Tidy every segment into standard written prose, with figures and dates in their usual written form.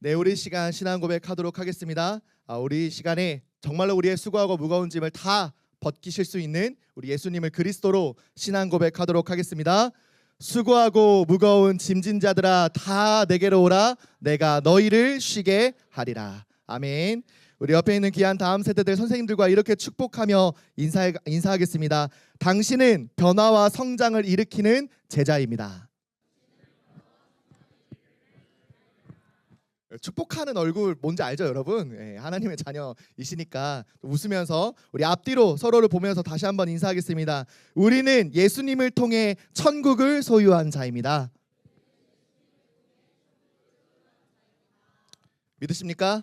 네, 우리 시간 신앙 고백하도록 하겠습니다. 우리 시간에 정말로 우리의 수고하고 무거운 짐을 다 벗기실 수 있는 우리 예수님을 그리스도로 신앙 고백하도록 하겠습니다. 수고하고 무거운 짐진 자들아 다 내게로 오라 내가 너희를 쉬게 하리라. 아멘. 우리 옆에 있는 귀한 다음 세대들 선생님들과 이렇게 축복하며 인사하겠습니다. 당신은 변화와 성장을 일으키는 제자입니다. 축복하는 얼굴 뭔지 알죠, 여러분? 예, 하나님의 자녀이시니까 웃으면서 우리 앞뒤로 서로를 보면서 다시 한번 인사하겠습니다. 우리는 예수님을 통해 천국을 소유한 자입니다. 믿으십니까?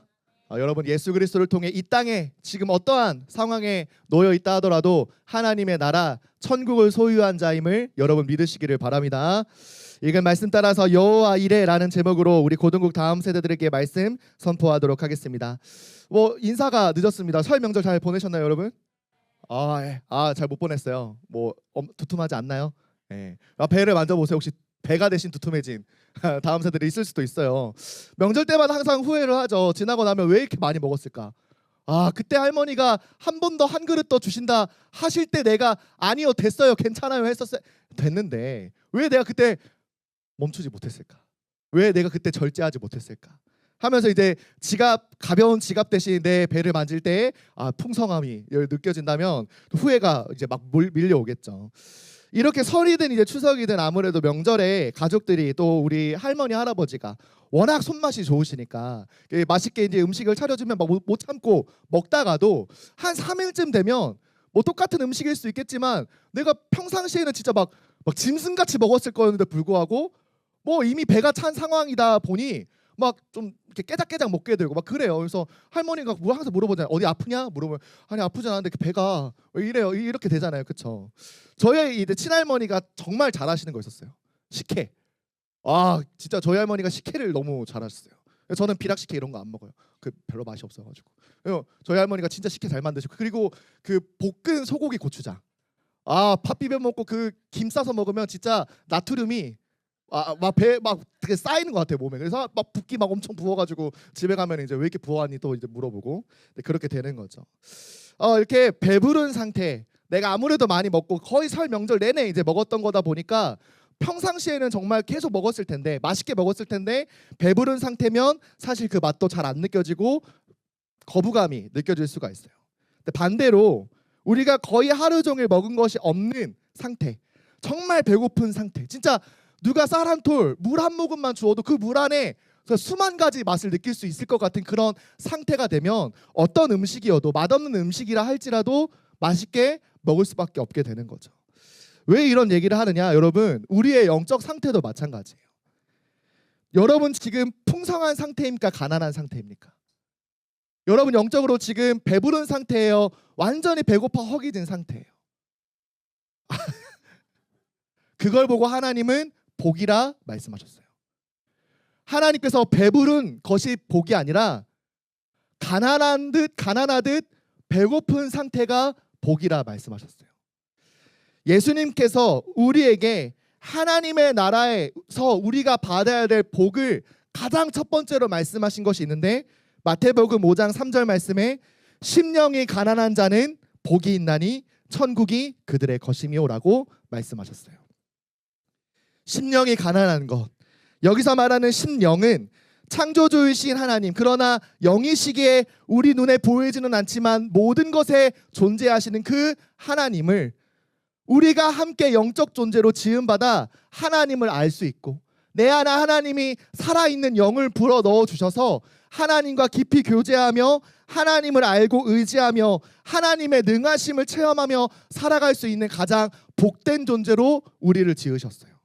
여러분, 예수 그리스도를 통해 이 땅에 지금 어떠한 상황에 놓여 있다 하더라도 하나님의 나라 천국을 소유한 자임을 여러분 믿으시기를 바랍니다. 읽은 말씀 따라서 여호와 이레라는 제목으로 우리 고등국 다음 세대들에게 말씀 선포하도록 하겠습니다. 인사가 늦었습니다. 설 명절 잘 보내셨나요, 여러분? 예. 잘 못 보냈어요. 두툼하지 않나요? 예. 배를 만져보세요. 혹시 배가 대신 두툼해진 다음 세대들이 있을 수도 있어요. 명절 때마다 항상 후회를 하죠. 지나고 나면 왜 이렇게 많이 먹었을까? 그때 할머니가 한 번 더 한 그릇 더 주신다 하실 때 내가 아니요 됐어요 괜찮아요 했었어요. 됐는데 왜 내가 그때 멈추지 못했을까? 왜 내가 그때 절제하지 못했을까? 하면서 이제 가벼운 지갑 대신 내 배를 만질 때 풍성함이 느껴진다면 후회가 이제 막 밀려오겠죠. 이렇게 설이든 이제 추석이든 아무래도 명절에 가족들이 또 우리 할머니 할아버지가 워낙 손맛이 좋으시니까 맛있게 이제 음식을 차려주면 막 못 참고 먹다가도 한 3일쯤 되면 똑같은 음식일 수 있겠지만 내가 평상시에는 진짜 막 짐승같이 먹었을 거였는데 불구하고 이미 배가 찬 상황이다 보니 막 좀 이렇게 깨작깨작 먹게 되고 막 그래요. 그래서 할머니가 항상 물어보잖아요. 어디 아프냐? 물어보면 아니 아프지 않은데 배가 왜 이래요? 이렇게 되잖아요. 그렇죠? 저희 이제 친할머니가 정말 잘하시는 거 있었어요. 식혜. 진짜 저희 할머니가 식혜를 너무 잘하셨어요. 저는 비락식혜 이런 거 안 먹어요. 별로 맛이 없어가지고. 저희 할머니가 진짜 식혜 잘 만드시고 그리고 그 볶은 소고기 고추장. 밥 비벼 먹고 그 김 싸서 먹으면 진짜 나트륨이 되게 쌓이는 것 같아요 몸에. 그래서 막 붓기 막 엄청 부어가지고 집에 가면 이제 왜 이렇게 부어하니 또 이제 물어보고 그렇게 되는 거죠. 이렇게 배부른 상태, 내가 아무래도 많이 먹고 거의 설 명절 내내 이제 먹었던 거다 보니까 평상시에는 정말 계속 먹었을 텐데 맛있게 먹었을 텐데 배부른 상태면 사실 그 맛도 잘 안 느껴지고 거부감이 느껴질 수가 있어요. 근데 반대로 우리가 거의 하루 종일 먹은 것이 없는 상태, 정말 배고픈 상태, 진짜 누가 쌀 한 톨, 물 한 모금만 주어도 그 물 안에 수만 가지 맛을 느낄 수 있을 것 같은 그런 상태가 되면 어떤 음식이어도 맛없는 음식이라 할지라도 맛있게 먹을 수밖에 없게 되는 거죠. 왜 이런 얘기를 하느냐? 여러분, 우리의 영적 상태도 마찬가지예요. 여러분 지금 풍성한 상태입니까? 가난한 상태입니까? 여러분 영적으로 지금 배부른 상태예요? 완전히 배고파 허기진 상태예요? 그걸 보고 하나님은 복이라 말씀하셨어요. 하나님께서 배부른 것이 복이 아니라 가난하듯 배고픈 상태가 복이라 말씀하셨어요. 예수님께서 우리에게 하나님의 나라에서 우리가 받아야 될 복을 가장 첫 번째로 말씀하신 것이 있는데 마태복음 5장 3절 말씀에 심령이 가난한 자는 복이 있나니 천국이 그들의 것이미오라고 말씀하셨어요. 심령이 가난한 것, 여기서 말하는 심령은 창조주이신 하나님, 그러나 영이시기에 우리 눈에 보이지는 않지만 모든 것에 존재하시는 그 하나님을 우리가 함께 영적 존재로 지음받아 하나님을 알 수 있고 내 안에 하나님이 살아있는 영을 불어 넣어주셔서 하나님과 깊이 교제하며 하나님을 알고 의지하며 하나님의 능하심을 체험하며 살아갈 수 있는 가장 복된 존재로 우리를 지으셨어요.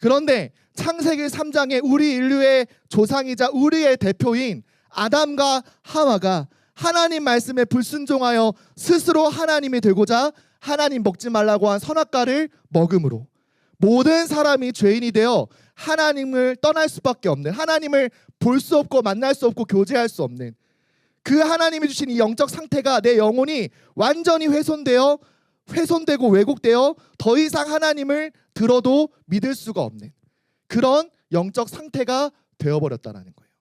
그런데 창세기 3장에 우리 인류의 조상이자 우리의 대표인 아담과 하와가 하나님 말씀에 불순종하여 스스로 하나님이 되고자 하나님 먹지 말라고 한 선악과를 먹음으로 모든 사람이 죄인이 되어 하나님을 떠날 수밖에 없는, 하나님을 볼 수 없고 만날 수 없고 교제할 수 없는 그 하나님이 주신 이 영적 상태가 내 영혼이 완전히 훼손되고 왜곡되어 더 이상 하나님을 들어도 믿을 수가 없는 그런 영적 상태가 되어버렸다는 거예요.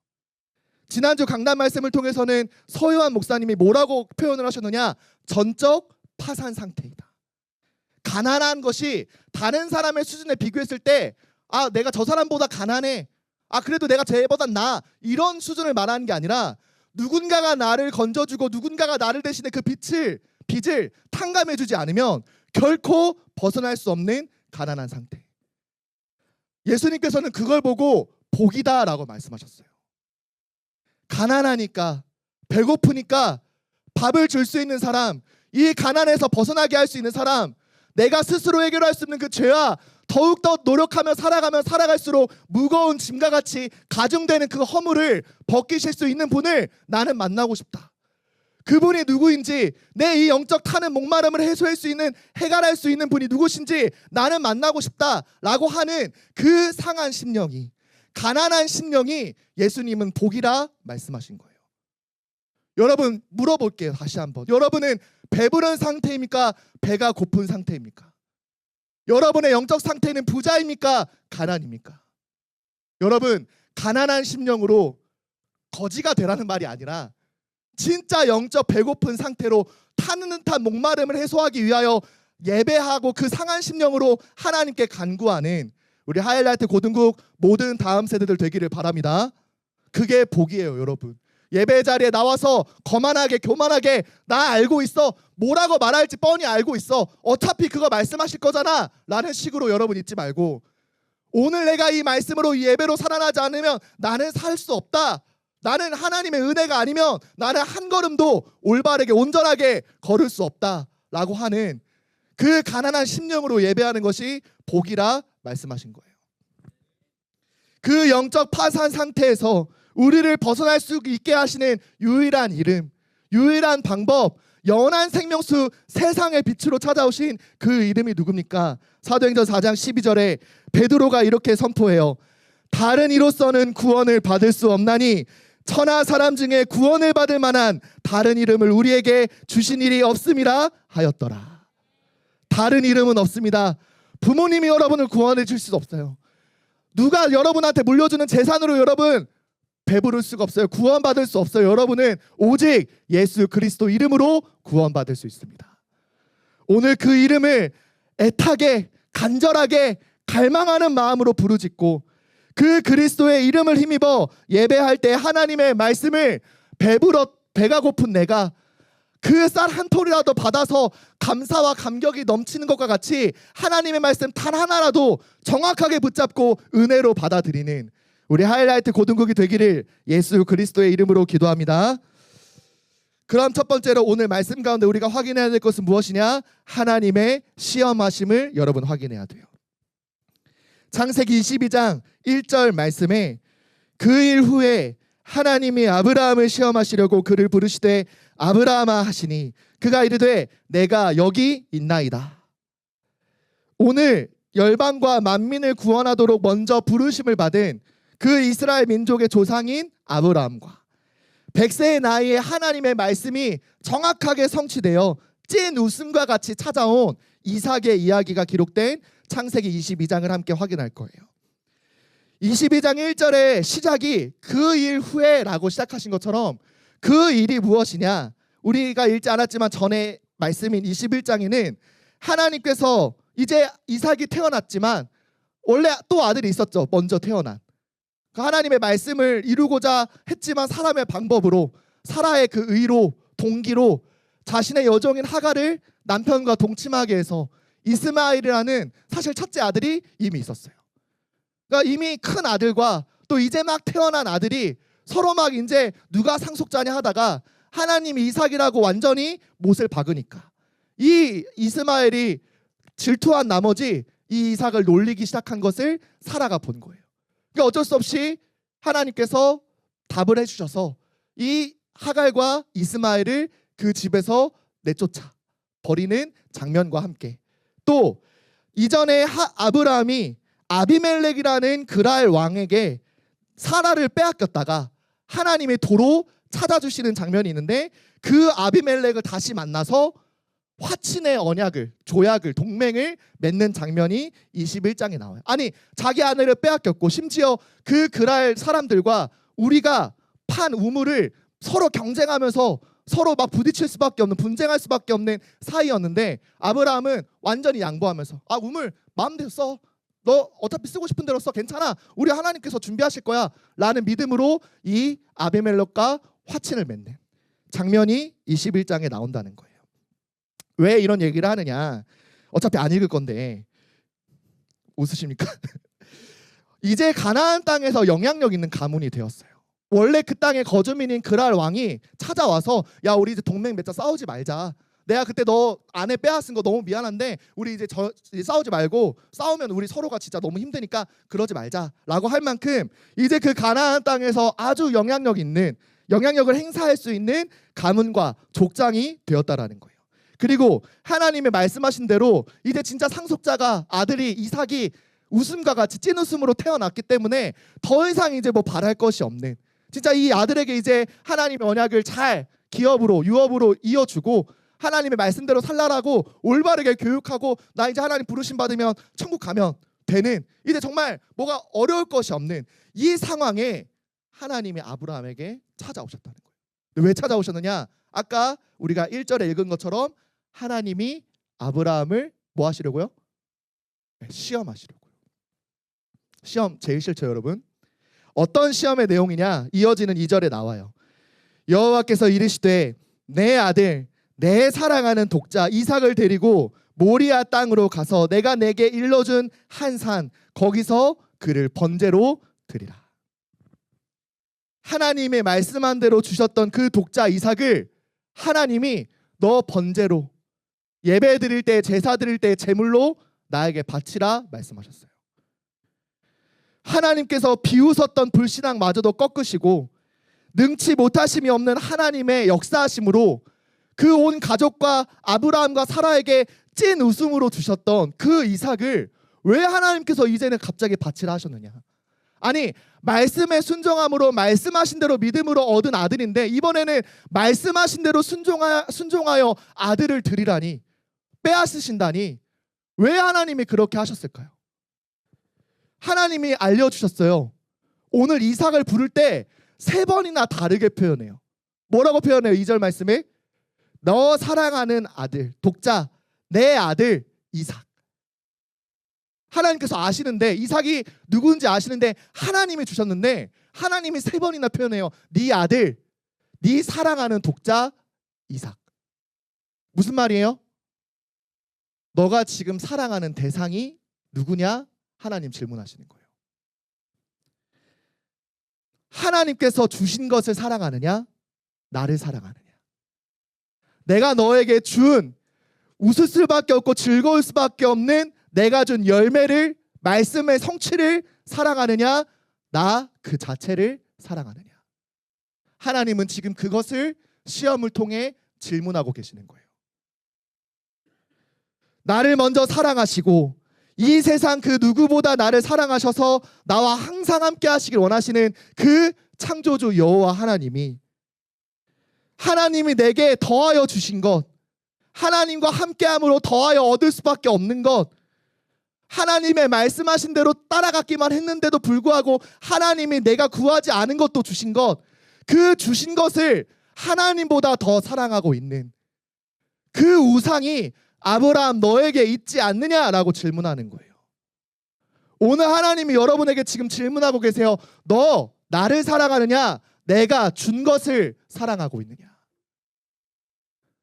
지난주 강단 말씀을 통해서는 서요한 목사님이 뭐라고 표현을 하셨느냐? 전적 파산 상태이다. 가난한 것이 다른 사람의 수준에 비교했을 때 내가 저 사람보다 가난해, 그래도 내가 쟤보단 나아, 이런 수준을 말하는 게 아니라 누군가가 나를 건져주고 누군가가 나를 대신에 그 빚을 탕감해주지 않으면 결코 벗어날 수 없는 가난한 상태. 예수님께서는 그걸 보고 복이다라고 말씀하셨어요. 가난하니까, 배고프니까 밥을 줄 수 있는 사람, 이 가난에서 벗어나게 할 수 있는 사람, 내가 스스로 해결할 수 없는 그 죄와 더욱더 노력하며 살아가면 살아갈수록 무거운 짐과 같이 가중되는 그 허물을 벗기실 수 있는 분을 나는 만나고 싶다. 그분이 누구인지, 내 이 영적 타는 목마름을 해소할 수 있는, 해결할 수 있는 분이 누구신지 나는 만나고 싶다라고 하는 그 상한 심령이, 가난한 심령이 예수님은 복이라 말씀하신 거예요. 여러분, 물어볼게요. 다시 한번. 여러분은 배부른 상태입니까? 배가 고픈 상태입니까? 여러분의 영적 상태는 부자입니까? 가난입니까? 여러분, 가난한 심령으로 거지가 되라는 말이 아니라 진짜 영적 배고픈 상태로 타는 듯한 목마름을 해소하기 위하여 예배하고 그 상한 심령으로 하나님께 간구하는 우리 하이라이트 고등국 모든 다음 세대들 되기를 바랍니다. 그게 복이에요, 여러분. 예배 자리에 나와서 거만하게 교만하게 나 알고 있어, 뭐라고 말할지 뻔히 알고 있어, 어차피 그거 말씀하실 거잖아 라는 식으로 여러분 잊지 말고, 오늘 내가 이 말씀으로 이 예배로 살아나지 않으면 나는 살 수 없다, 나는 하나님의 은혜가 아니면 나는 한 걸음도 올바르게 온전하게 걸을 수 없다 라고 하는 그 가난한 심령으로 예배하는 것이 복이라 말씀하신 거예요. 그 영적 파산 상태에서 우리를 벗어날 수 있게 하시는 유일한 이름, 유일한 방법, 영원한 생명수, 세상의 빛으로 찾아오신 그 이름이 누굽니까? 사도행전 4장 12절에 베드로가 이렇게 선포해요. 다른 이로서는 구원을 받을 수 없나니 천하 사람 중에 구원을 받을 만한 다른 이름을 우리에게 주신 일이 없음이라 하였더라. 다른 이름은 없습니다. 부모님이 여러분을 구원해 줄 수 없어요. 누가 여러분한테 물려주는 재산으로 여러분 배부를 수가 없어요. 구원받을 수 없어요. 여러분은 오직 예수 그리스도 이름으로 구원받을 수 있습니다. 오늘 그 이름을 애타게 간절하게 갈망하는 마음으로 부르짖고 그 그리스도의 이름을 힘입어 예배할 때 하나님의 말씀을 배가 고픈 내가 그 쌀 한 톨이라도 받아서 감사와 감격이 넘치는 것과 같이 하나님의 말씀 단 하나라도 정확하게 붙잡고 은혜로 받아들이는 우리 하이라이트 고등국이 되기를 예수 그리스도의 이름으로 기도합니다. 그럼 첫 번째로 오늘 말씀 가운데 우리가 확인해야 될 것은 무엇이냐? 하나님의 시험하심을 여러분 확인해야 돼요. 창세기 22장 1절 말씀에 그 일 후에 하나님이 아브라함을 시험하시려고 그를 부르시되 아브라함아 하시니 그가 이르되 내가 여기 있나이다. 오늘 열방과 만민을 구원하도록 먼저 부르심을 받은 그 이스라엘 민족의 조상인 아브라함과 100세의 나이에 하나님의 말씀이 정확하게 성취되어 찐 웃음과 같이 찾아온 이삭의 이야기가 기록된 창세기 22장을 함께 확인할 거예요. 22장 1절의 시작이 그 일 후에라고 시작하신 것처럼 그 일이 무엇이냐? 우리가 읽지 않았지만 전에 말씀인 21장에는 하나님께서 이제 이삭이 태어났지만 원래 또 아들이 있었죠. 먼저 태어난. 하나님의 말씀을 이루고자 했지만 사람의 방법으로, 사라의 그 의로, 동기로 자신의 여종인 하갈을 남편과 동침하게 해서 이스마엘이라는 사실 첫째 아들이 이미 있었어요. 그러니까 이미 큰 아들과 또 이제 막 태어난 아들이 서로 막 이제 누가 상속자냐 하다가 하나님이 이삭이라고 완전히 못을 박으니까 이 이스마엘이 질투한 나머지 이 이삭을 놀리기 시작한 것을 사라가 본 거예요. 그러니까 어쩔 수 없이 하나님께서 답을 해주셔서 이 하갈과 이스마엘을 그 집에서 내쫓아 버리는 장면과 함께 또 이전에 아브라함이 아비멜렉이라는 그랄 왕에게 사라를 빼앗겼다가 하나님이 도로 찾아주시는 장면이 있는데 그 아비멜렉을 다시 만나서 화친의 언약을, 조약을, 동맹을 맺는 장면이 21장에 나와요. 아니 자기 아내를 빼앗겼고 심지어 그 그랄 사람들과 우리가 산 우물을 서로 경쟁하면서 서로 막 부딪힐 수밖에 없는, 분쟁할 수밖에 없는 사이였는데 아브라함은 완전히 양보하면서 우물 마음대로 써. 너 어차피 쓰고 싶은 대로 써. 괜찮아. 우리 하나님께서 준비하실 거야. 라는 믿음으로 이 아비멜렉과 화친을 맺는 장면이 21장에 나온다는 거예요. 왜 이런 얘기를 하느냐. 어차피 안 읽을 건데 웃으십니까? 이제 가나안 땅에서 영향력 있는 가문이 되었어요. 원래 그 땅의 거주민인 그랄 왕이 찾아와서 야 우리 이제 동맹 맺자, 싸우지 말자. 내가 그때 너 아내 빼앗은 거 너무 미안한데 우리 이제 싸우지 말고, 싸우면 우리 서로가 진짜 너무 힘드니까 그러지 말자라고 할 만큼 이제 그 가나안 땅에서 아주 영향력 있는, 영향력을 행사할 수 있는 가문과 족장이 되었다라는 거예요. 그리고 하나님의 말씀하신 대로 이제 진짜 상속자가, 아들이 이삭이 웃음과 같이 찐 웃음으로 태어났기 때문에 더 이상 이제 뭐 바랄 것이 없는, 진짜 이 아들에게 이제 하나님의 언약을 잘 기업으로 유업으로 이어주고 하나님의 말씀대로 살라라고 올바르게 교육하고 나 이제 하나님 부르심 받으면 천국 가면 되는, 이제 정말 뭐가 어려울 것이 없는 이 상황에 하나님이 아브라함에게 찾아오셨다는 거예요. 왜 찾아오셨느냐? 아까 우리가 1절에 읽은 것처럼 하나님이 아브라함을 뭐 하시려고요? 시험하시려고요. 시험 제일 싫죠, 여러분. 어떤 시험의 내용이냐? 이어지는 2절에 나와요. 여호와께서 이르시되 내 아들 내 사랑하는 독자 이삭을 데리고 모리아 땅으로 가서 내가 내게 일러준 한 산 거기서 그를 번제로 드리라. 하나님의 말씀한 대로 주셨던 그 독자 이삭을 하나님이 너 번제로, 예배 드릴 때, 제사 드릴 때 제물로 나에게 바치라 말씀하셨어요. 하나님께서 비웃었던 불신앙마저도 꺾으시고 능치 못하심이 없는 하나님의 역사하심으로 그 온 가족과 아브라함과 사라에게 찐 웃음으로 주셨던 그 이삭을 왜 하나님께서 이제는 갑자기 바치라 하셨느냐? 아니, 말씀에 순종함으로 말씀하신 대로 믿음으로 얻은 아들인데 이번에는 말씀하신 대로 순종하여 아들을 드리라니, 빼앗으신다니 왜 하나님이 그렇게 하셨을까요? 하나님이 알려주셨어요. 오늘 이삭을 부를 때 3번이나 다르게 표현해요. 뭐라고 표현해요? 2절 말씀에 너 사랑하는 아들, 독자, 내 아들 이삭. 하나님께서 아시는데, 이삭이 누구인지 아시는데 하나님이 주셨는데 하나님이 3번이나 표현해요. 네 아들, 네 사랑하는 독자 이삭. 무슨 말이에요? 너가 지금 사랑하는 대상이 누구냐? 하나님 질문하시는 거예요. 하나님께서 주신 것을 사랑하느냐? 나를 사랑하느냐? 내가 너에게 준 웃을 수밖에 없고 즐거울 수밖에 없는 내가 준 열매를, 말씀의 성취를 사랑하느냐? 나 그 자체를 사랑하느냐? 하나님은 지금 그것을 시험을 통해 질문하고 계시는 거예요. 나를 먼저 사랑하시고 이 세상 그 누구보다 나를 사랑하셔서 나와 항상 함께 하시길 원하시는 그 창조주 여호와 하나님이 내게 더하여 주신 것, 하나님과 함께함으로 더하여 얻을 수밖에 없는 것, 하나님의 말씀하신 대로 따라갔기만 했는데도 불구하고 하나님이 내가 구하지 않은 것도 주신 것, 그 주신 것을 하나님보다 더 사랑하고 있는 그 우상이 아브라함 너에게 있지 않느냐라고 질문하는 거예요. 오늘 하나님이 여러분에게 지금 질문하고 계세요. 너 나를 사랑하느냐? 내가 준 것을 사랑하고 있느냐?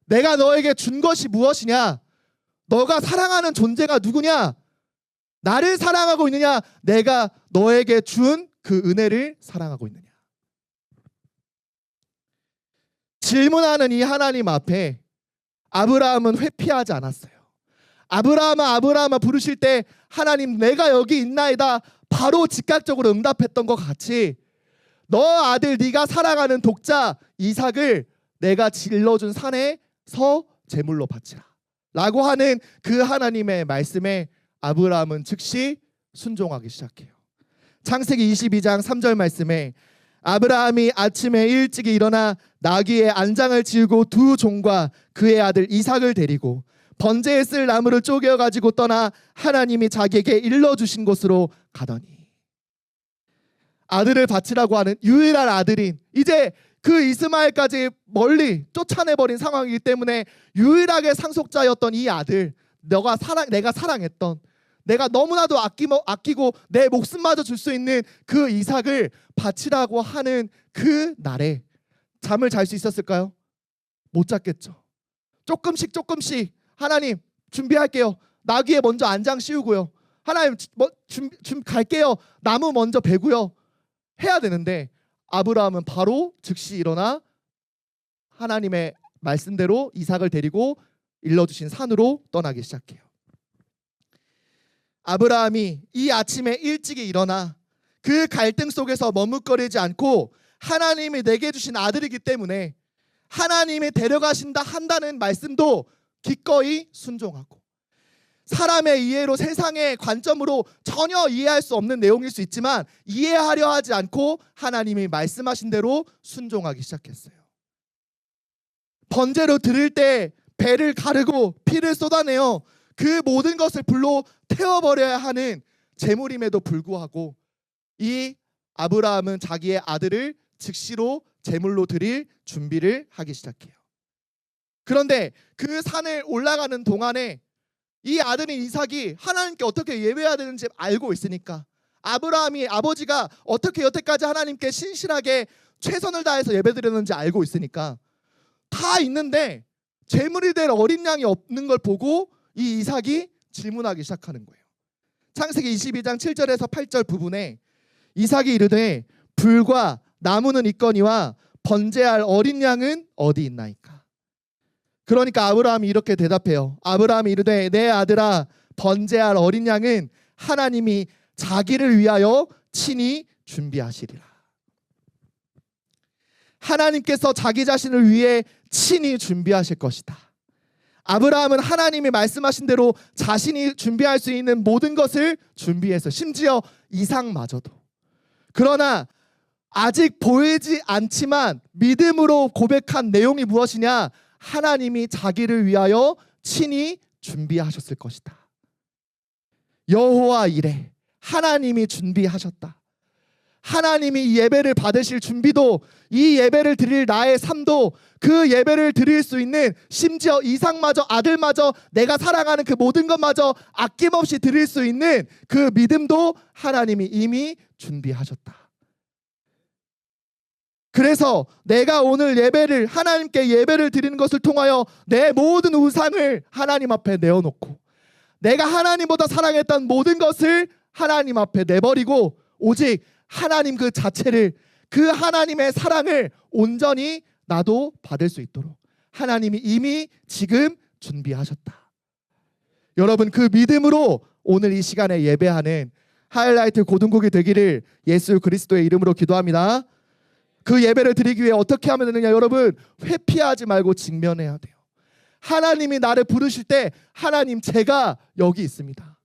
내가 너에게 준 것이 무엇이냐? 너가 사랑하는 존재가 누구냐? 나를 사랑하고 있느냐? 내가 너에게 준 그 은혜를 사랑하고 있느냐? 질문하는 이 하나님 앞에 아브라함은 회피하지 않았어요. 아브라함아 부르실 때 하나님 내가 여기 있나이다 바로 즉각적으로 응답했던 것 같이 너 아들 네가 사랑하는 독자 이삭을 내가 질러준 산에서 제물로 바치라 라고 하는 그 하나님의 말씀에 아브라함은 즉시 순종하기 시작해요. 창세기 22장 3절 말씀에 아브라함이 아침에 일찍이 일어나 나귀의 안장을 지우고 두 종과 그의 아들 이삭을 데리고 번제에 쓸 나무를 쪼개어 가지고 떠나 하나님이 자기에게 일러주신 곳으로 가더니, 아들을 바치라고 하는 유일한 아들인, 이제 그 이스마엘까지 멀리 쫓아내버린 상황이기 때문에 유일하게 상속자였던 이 아들, 내가 사랑했던, 내가 너무나도 아끼고 내 목숨마저 줄 수 있는 그 이삭을 바치라고 하는 그 날에 잠을 잘 수 있었을까요? 못 잤겠죠. 조금씩 하나님 준비할게요. 나귀에 먼저 안장 씌우고요. 하나님 갈게요. 나무 먼저 베고요. 해야 되는데 아브라함은 바로 즉시 일어나 하나님의 말씀대로 이삭을 데리고 일러주신 산으로 떠나기 시작해요. 아브라함이 이 아침에 일찍이 일어나 그 갈등 속에서 머뭇거리지 않고 하나님이 내게 주신 아들이기 때문에 하나님이 데려가신다 한다는 말씀도 기꺼이 순종하고, 사람의 이해로, 세상의 관점으로 전혀 이해할 수 없는 내용일 수 있지만 이해하려 하지 않고 하나님이 말씀하신 대로 순종하기 시작했어요. 번제로 드릴 때 배를 가르고 피를 쏟아내어 그 모든 것을 불로 태워버려야 하는 제물임에도 불구하고 이 아브라함은 자기의 아들을 즉시로 제물로 드릴 준비를 하기 시작해요. 그런데 그 산을 올라가는 동안에 이 아들인 이삭이 하나님께 어떻게 예배해야 되는지 알고 있으니까, 아브라함이 아버지가 어떻게 여태까지 하나님께 신실하게 최선을 다해서 예배드렸는지 알고 있으니까 다 있는데 제물이 될 어린 양이 없는 걸 보고 이 이삭이 질문하기 시작하는 거예요. 창세기 22장 7절에서 8절 부분에 이삭이 이르되 불과 나무는 있거니와 번제할 어린 양은 어디 있나이까. 그러니까 아브라함이 이렇게 대답해요. 아브라함이 이르되 내 아들아, 번제할 어린 양은 하나님이 자기를 위하여 친히 준비하시리라. 하나님께서 자기 자신을 위해 친히 준비하실 것이다. 아브라함은 하나님이 말씀하신 대로 자신이 준비할 수 있는 모든 것을 준비해서, 심지어 이삭마저도. 그러나 아직 보이지 않지만 믿음으로 고백한 내용이 무엇이냐? 하나님이 자기를 위하여 친히 준비하셨을 것이다. 여호와 이레, 하나님이 준비하셨다. 하나님이 예배를 받으실 준비도, 이 예배를 드릴 나의 삶도, 그 예배를 드릴 수 있는, 심지어 이삭마저, 아들마저, 내가 사랑하는 그 모든 것마저 아낌없이 드릴 수 있는 그 믿음도 하나님이 이미 준비하셨다. 그래서 내가 오늘 예배를, 하나님께 예배를 드리는 것을 통하여 내 모든 우상을 하나님 앞에 내어놓고, 내가 하나님보다 사랑했던 모든 것을 하나님 앞에 내버리고 오직 하나님 그 자체를, 그 하나님의 사랑을 온전히 나도 받을 수 있도록 하나님이 이미 지금 준비하셨다. 여러분, 그 믿음으로 오늘 이 시간에 예배하는 하이라이트 고등국이 되기를 예수 그리스도의 이름으로 기도합니다. 그 예배를 드리기 위해 어떻게 하면 되느냐? 여러분, 회피하지 말고 직면해야 돼요. 하나님이 나를 부르실 때 하나님, 제가 여기 있습니다.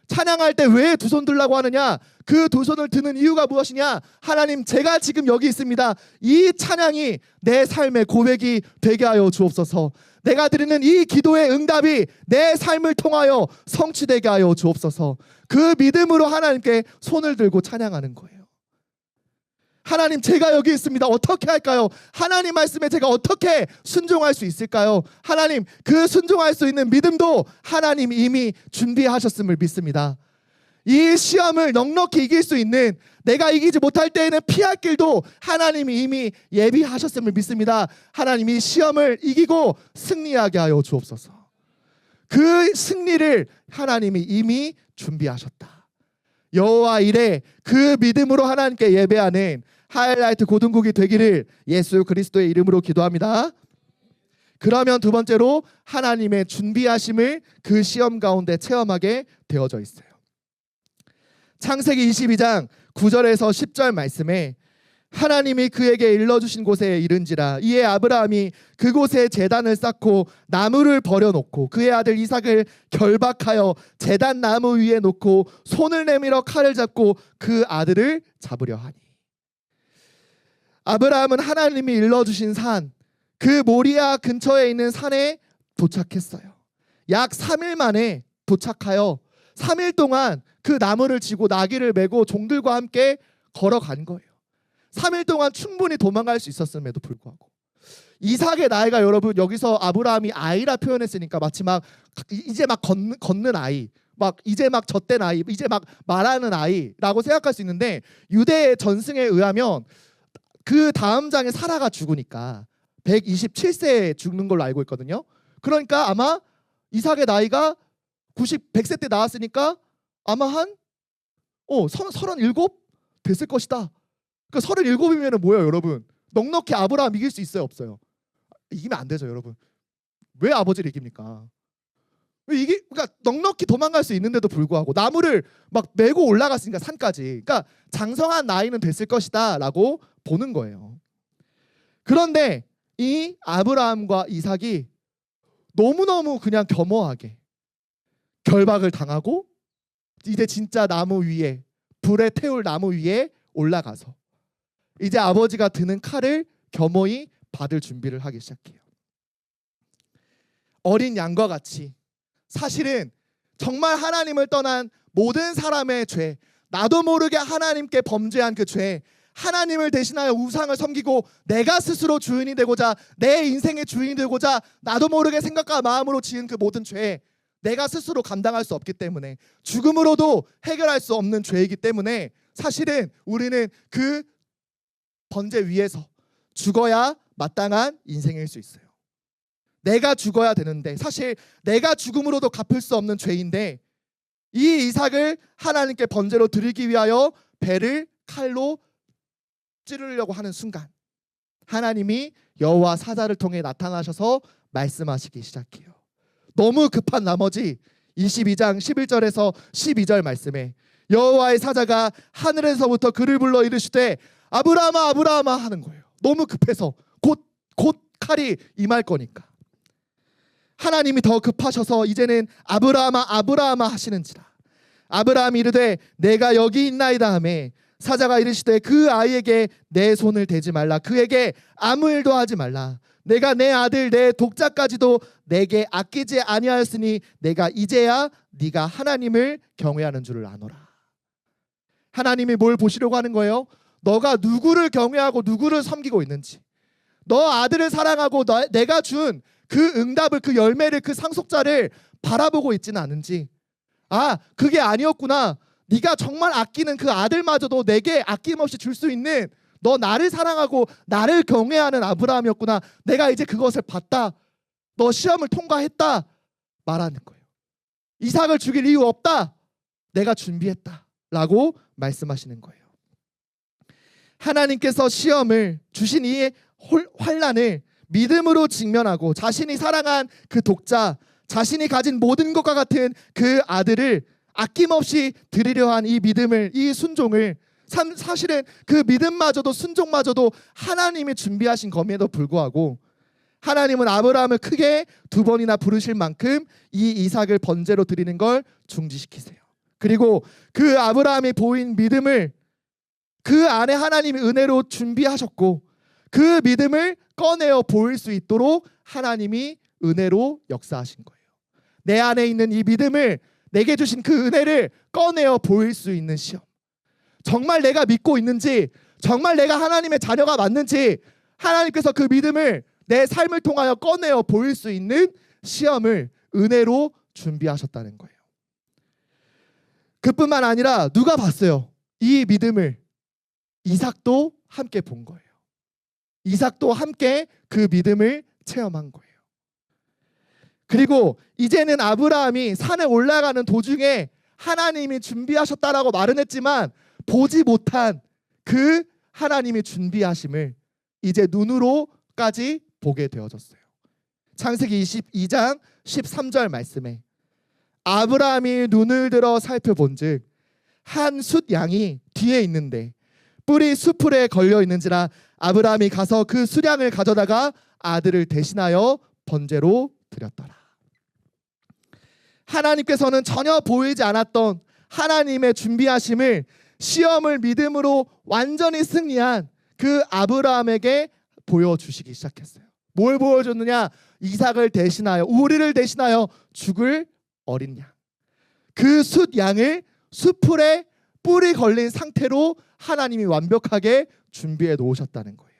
찬양할 때 왜 두 손 들라고 하느냐? 그 두 손을 드는 이유가 무엇이냐? 하나님, 제가 지금 여기 있습니다. 이 찬양이 내 삶의 고백이 되게 하여 주옵소서. 내가 드리는 이 기도의 응답이 내 삶을 통하여 성취되게 하여 주옵소서. 그 믿음으로 하나님께 손을 들고 찬양하는 거예요. 하나님, 제가 여기 있습니다. 어떻게 할까요? 하나님 말씀에 제가 어떻게 순종할 수 있을까요? 하나님, 그 순종할 수 있는 믿음도 하나님 이미 준비하셨음을 믿습니다. 이 시험을 넉넉히 이길 수 있는, 내가 이기지 못할 때에는 피할 길도 하나님이 이미 예비하셨음을 믿습니다. 하나님, 이 시험을 이기고 승리하게 하여 주옵소서. 그 승리를 하나님이 이미 준비하셨다. 여호와 이레, 그 믿음으로 하나님께 예배하는 하이라이트 고등국이 되기를 예수 그리스도의 이름으로 기도합니다. 그러면 두 번째로 하나님의 준비하심을 그 시험 가운데 체험하게 되어져 있어요. 창세기 22장 9절에서 10절 말씀에 하나님이 그에게 일러주신 곳에 이른지라 이에 아브라함이 그곳에 제단을 쌓고 나무를 버려놓고 그의 아들 이삭을 결박하여 제단 나무 위에 놓고 손을 내밀어 칼을 잡고 그 아들을 잡으려 하니. 아브라함은 하나님이 일러주신 산, 그 모리아 근처에 있는 산에 도착했어요. 약 3일 만에 도착하여 3일 동안 그 나무를 지고 나귀를 메고 종들과 함께 걸어간 거예요. 3일 동안 충분히 도망갈 수 있었음에도 불구하고 이삭의 나이가 여러분 여기서 아브라함이 아이라 표현했으니까 마치 막 이제 막 걷는 아이, 막 이제 막 젖된 아이, 이제 막 말하는 아이라고 생각할 수 있는데 유대의 전승에 의하면 그 다음 장에 사라가 죽으니까 127세에 죽는 걸로 알고 있거든요. 그러니까 아마 이삭의 나이가 100세 때 나왔으니까 아마 한 37 됐을 것이다. 그러니까 37이면 뭐예요, 여러분? 넉넉히 아브라함 이길 수 있어요, 없어요? 이기면 안 되죠, 여러분. 왜 아버지를 이깁니까? 그러니까 넉넉히 도망갈 수 있는데도 불구하고 나무를 막 메고 올라갔으니까 산까지. 그러니까 장성한 나이는 됐을 것이다라고 보는 거예요. 그런데 이 아브라함과 이삭이 너무너무 그냥 겸허하게 결박을 당하고 이제 진짜 나무 위에 불에 태울 나무 위에 올라가서 이제 아버지가 드는 칼을 겸허히 받을 준비를 하기 시작해요. 어린 양과 같이 사실은 정말 하나님을 떠난 모든 사람의 죄, 나도 모르게 하나님께 범죄한 그 죄, 하나님을 대신하여 우상을 섬기고 내가 스스로 주인이 되고자 내 인생의 주인이 되고자 나도 모르게 생각과 마음으로 지은 그 모든 죄, 내가 스스로 감당할 수 없기 때문에 죽음으로도 해결할 수 없는 죄이기 때문에 사실은 우리는 그 번제 위에서 죽어야 마땅한 인생일 수 있어요. 내가 죽어야 되는데 사실 내가 죽음으로도 갚을 수 없는 죄인데 이 이삭을 하나님께 번제로 드리기 위하여 배를 칼로 찌르려고 하는 순간 하나님이 여호와 사자를 통해 나타나셔서 말씀하시기 시작해요. 너무 급한 나머지 22장 11절에서 12절 말씀에 여호와의 사자가 하늘에서부터 그를 불러 이르시되 아브라함아 아브라함아 하는 거예요. 너무 급해서 곧 칼이 임할 거니까. 하나님이 더 급하셔서 이제는 아브라함아 아브라함아 하시는지라. 아브라함이 이르되 내가 여기 있나이다 하매 사자가 이르시되 그 아이에게 내 손을 대지 말라. 그에게 아무 일도 하지 말라. 내가 내 아들 내 독자까지도 내게 아끼지 아니하였으니 내가 이제야 네가 하나님을 경외하는 줄을 아노라. 하나님이 뭘 보시려고 하는 거예요? 너가 누구를 경외하고 누구를 섬기고 있는지, 너 아들을 사랑하고 내가 준 그 응답을, 그 열매를, 그 상속자를 바라보고 있지는 않은지. 아, 그게 아니었구나. 네가 정말 아끼는 그 아들마저도 내게 아낌없이 줄 수 있는, 너 나를 사랑하고 나를 경외하는 아브라함이었구나. 내가 이제 그것을 봤다. 너 시험을 통과했다 말하는 거예요. 이삭을 죽일 이유 없다. 내가 준비했다 라고 말씀하시는 거예요. 하나님께서 시험을 주신 이 환난을 믿음으로 직면하고 자신이 사랑한 그 독자, 자신이 가진 모든 것과 같은 그 아들을 아낌없이 드리려 한 이 믿음을, 이 순종을, 사실은 그 믿음마저도 순종마저도 하나님이 준비하신 것임에도 불구하고 하나님은 아브라함을 크게 2번이나 부르실 만큼 이 이삭을 번제로 드리는 걸 중지시키세요. 그리고 그 아브라함이 보인 믿음을 그 안에 하나님이 은혜로 준비하셨고 그 믿음을 꺼내어 보일 수 있도록 하나님이 은혜로 역사하신 거예요. 내 안에 있는 이 믿음을, 내게 주신 그 은혜를 꺼내어 보일 수 있는 시험, 정말 내가 믿고 있는지, 정말 내가 하나님의 자녀가 맞는지 하나님께서 그 믿음을 내 삶을 통하여 꺼내어 보일 수 있는 시험을 은혜로 준비하셨다는 거예요. 그뿐만 아니라 누가 봤어요? 이 믿음을 이삭도 함께 본 거예요. 이삭도 함께 그 믿음을 체험한 거예요. 그리고 이제는 아브라함이 산에 올라가는 도중에 하나님이 준비하셨다라고 말은 했지만 보지 못한 그 하나님이 준비하심을 이제 눈으로까지 보게 되어졌어요. 창세기 22장 13절 말씀에 아브라함이 눈을 들어 살펴본즉 한 숫 양이 뒤에 있는데 뿔이 수풀에 걸려 있는지라 아브라함이 가서 그 수량을 가져다가 아들을 대신하여 번제로 드렸더라. 하나님께서는 전혀 보이지 않았던 하나님의 준비하심을, 시험을 믿음으로 완전히 승리한 그 아브라함에게 보여주시기 시작했어요. 뭘 보여줬느냐? 이삭을 대신하여, 우리를 대신하여 죽을 어린 양, 그 숫 양을 수풀에 뿔이 걸린 상태로 하나님이 완벽하게 준비해 놓으셨다는 거예요.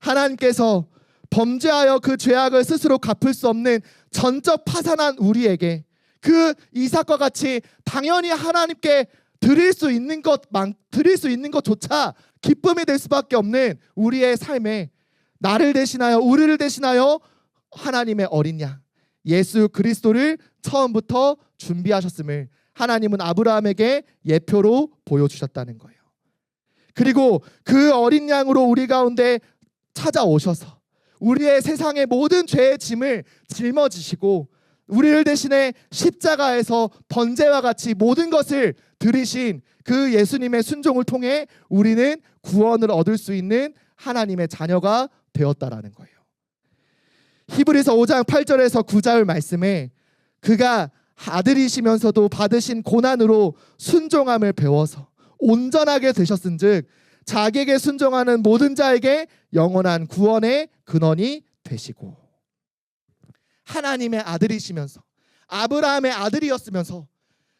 하나님께서 범죄하여 그 죄악을 스스로 갚을 수 없는 전적 파산한 우리에게 그 이삭과 같이 당연히 하나님께 드릴 수 있는 것조차 기쁨이 될 수밖에 없는 우리의 삶에 나를 대신하여 우리를 대신하여 하나님의 어린 양 예수 그리스도를 처음부터 준비하셨음을 하나님은 아브라함에게 예표로 보여주셨다는 거예요. 그리고 그 어린 양으로 우리 가운데 찾아오셔서 우리의 세상의 모든 죄의 짐을 짊어지시고 우리를 대신해 십자가에서 번제와 같이 모든 것을 들이신 그 예수님의 순종을 통해 우리는 구원을 얻을 수 있는 하나님의 자녀가 되었다라는 거예요. 히브리서 5장 8절에서 9절 말씀에 그가 아들이시면서도 받으신 고난으로 순종함을 배워서 온전하게 되셨은즉 자기에게 순종하는 모든 자에게 영원한 구원의 근원이 되시고 하나님의 아들이시면서 아브라함의 아들이었으면서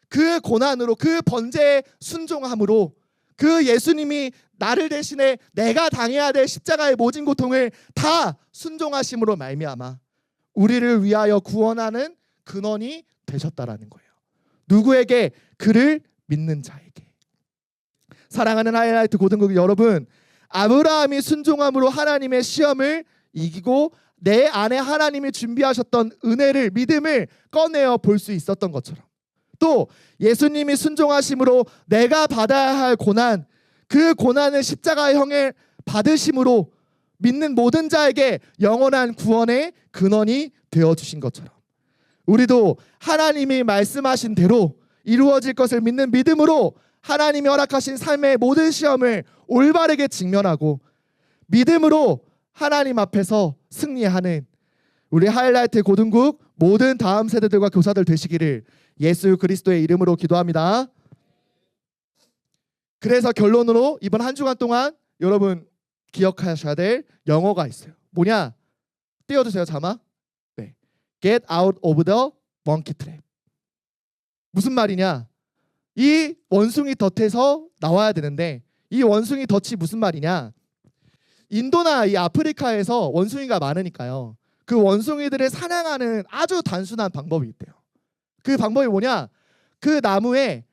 그 고난으로 그 번제의 순종함으로 그 예수님이 나를 대신해 내가 당해야 될 십자가의 모진 고통을 다 순종하심으로 말미암아 우리를 위하여 구원하는 근원이 되셨다라는 거예요. 누구에게? 그를 믿는 자에게. 사랑하는 하이라이트 고등국 여러분, 아브라함이 순종함으로 하나님의 시험을 이기고 내 안에 하나님이 준비하셨던 은혜를 믿음을 꺼내어 볼 수 있었던 것처럼 또 예수님이 순종하심으로 내가 받아야 할 고난 그 고난을 십자가의 형에 받으심으로 믿는 모든 자에게 영원한 구원의 근원이 되어주신 것처럼 우리도 하나님이 말씀하신 대로 이루어질 것을 믿는 믿음으로 하나님이 허락하신 삶의 모든 시험을 올바르게 직면하고 믿음으로 하나님 앞에서 승리하는 우리 하이라이트 고등국 모든 다음 세대들과 교사들 되시기를 예수 그리스도의 이름으로 기도합니다. 그래서 결론으로 이번 한 주간 동안 여러분 기억하셔야 될 영어가 있어요. 뭐냐? 띄워주세요 자막. 네. Get out of the monkey trap. 무슨 말이냐? 이 원숭이 덫에서 나와야 되는데 이 원숭이 덫이 무슨 말이냐? 인도나 이 아프리카에서 원숭이가 많으니까요. 그 원숭이들을 사냥하는 아주 단순한 방법이 있대요. 그 방법이 뭐냐? 그 나무에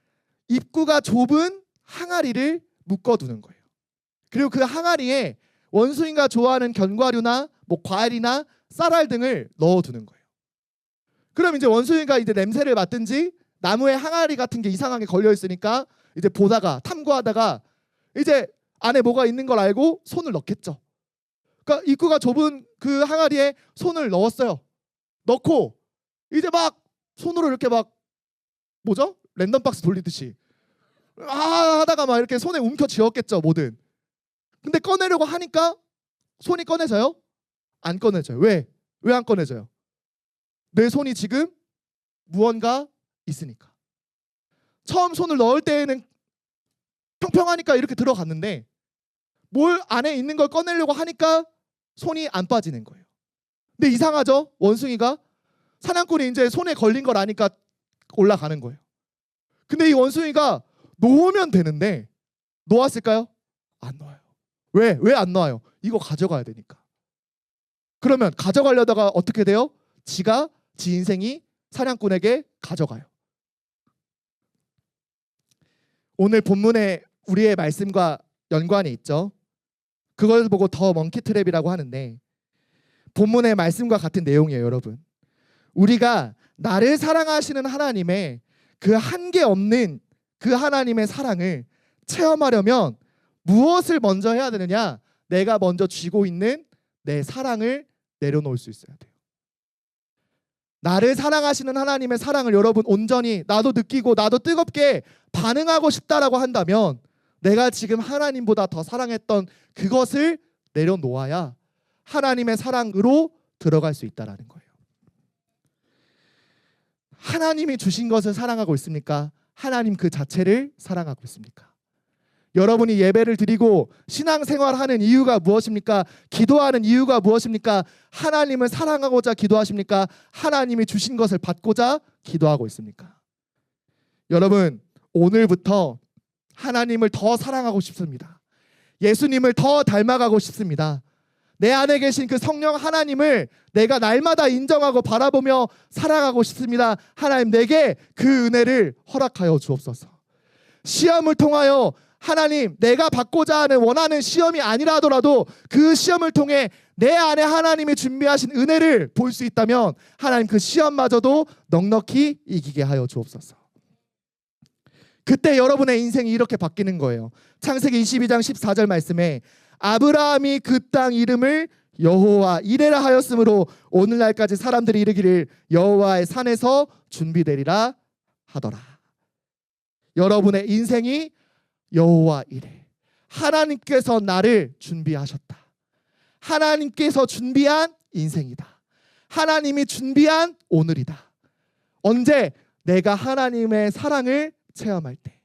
입구가 좁은 항아리를 묶어두는 거예요. 그리고 그 항아리에 원숭이가 좋아하는 견과류나 뭐 과일이나 쌀알 등을 넣어두는 거예요. 그럼 이제 원숭이가 이제 냄새를 맡든지 나무에 항아리 같은 게 이상하게 걸려 있으니까 이제 보다가 탐구하다가 이제 안에 뭐가 있는 걸 알고 손을 넣겠죠. 그러니까 입구가 좁은 그 항아리에 손을 넣었어요. 넣고 이제 막 손으로 이렇게 막 뭐죠? 랜덤 박스 돌리듯이 하다가 막 이렇게 손에 움켜쥐었겠죠 뭐든. 근데 꺼내려고 하니까 손이 꺼내져요? 안 꺼내져요. 왜? 왜 안 꺼내져요? 내 손이 지금 무언가 있으니까. 처음 손을 넣을 때에는 평평하니까 이렇게 들어갔는데 뭘 안에 있는 걸 꺼내려고 하니까 손이 안 빠지는 거예요. 근데 이상하죠? 원숭이가 사냥꾼이 이제 손에 걸린 걸 아니까 올라가는 거예요. 근데 이 원숭이가 놓으면 되는데 놓았을까요? 안 놓아요. 왜? 왜 안 놓아요? 이거 가져가야 되니까. 그러면 가져가려다가 어떻게 돼요? 지 인생이 사냥꾼에게 가져가요. 오늘 본문에 우리의 말씀과 연관이 있죠. 그걸 보고 더 먼키 트랩이라고 하는데 본문의 말씀과 같은 내용이에요, 여러분. 우리가 나를 사랑하시는 하나님의 그 한계 없는 그 하나님의 사랑을 체험하려면 무엇을 먼저 해야 되느냐? 내가 먼저 쥐고 있는 내 사랑을 내려놓을 수 있어야 돼요. 나를 사랑하시는 하나님의 사랑을 여러분 온전히 나도 느끼고 나도 뜨겁게 반응하고 싶다라고 한다면 내가 지금 하나님보다 더 사랑했던 그것을 내려놓아야 하나님의 사랑으로 들어갈 수 있다라는 거예요. 하나님이 주신 것을 사랑하고 있습니까? 하나님 그 자체를 사랑하고 있습니까? 여러분이 예배를 드리고 신앙생활하는 이유가 무엇입니까? 기도하는 이유가 무엇입니까? 하나님을 사랑하고자 기도하십니까? 하나님이 주신 것을 받고자 기도하고 있습니까? 여러분, 오늘부터 하나님을 더 사랑하고 싶습니다. 예수님을 더 닮아가고 싶습니다. 내 안에 계신 그 성령 하나님을 내가 날마다 인정하고 바라보며 살아가고 싶습니다. 하나님, 내게 그 은혜를 허락하여 주옵소서. 시험을 통하여 하나님, 내가 받고자 하는 원하는 시험이 아니라 하더라도 그 시험을 통해 내 안에 하나님이 준비하신 은혜를 볼 수 있다면 하나님, 그 시험마저도 넉넉히 이기게 하여 주옵소서. 그때 여러분의 인생이 이렇게 바뀌는 거예요. 창세기 22장 14절 말씀에 아브라함이 그 땅 이름을 여호와 이레라 하였으므로 오늘날까지 사람들이 이르기를 여호와의 산에서 준비되리라 하더라. 여러분의 인생이 여호와 이레, 하나님께서 나를 준비하셨다. 하나님께서 준비한 인생이다. 하나님이 준비한 오늘이다. 언제? 내가 하나님의 사랑을 체험할 때,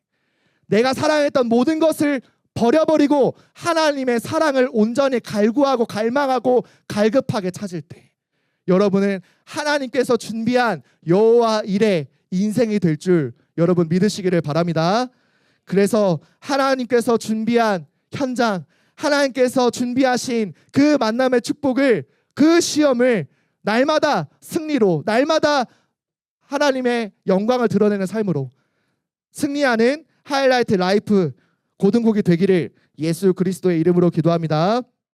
내가 사랑했던 모든 것을 버려버리고 하나님의 사랑을 온전히 갈구하고 갈망하고 갈급하게 찾을 때, 여러분은 하나님께서 준비한 여호와 일의 인생이 될 줄 여러분 믿으시기를 바랍니다. 그래서 하나님께서 준비한 현장, 하나님께서 준비하신 그 만남의 축복을, 그 시험을 날마다 승리로, 날마다 하나님의 영광을 드러내는 삶으로 승리하는 하이라이트 라이프 고등곡이 되기를 예수 그리스도의 이름으로 기도합니다.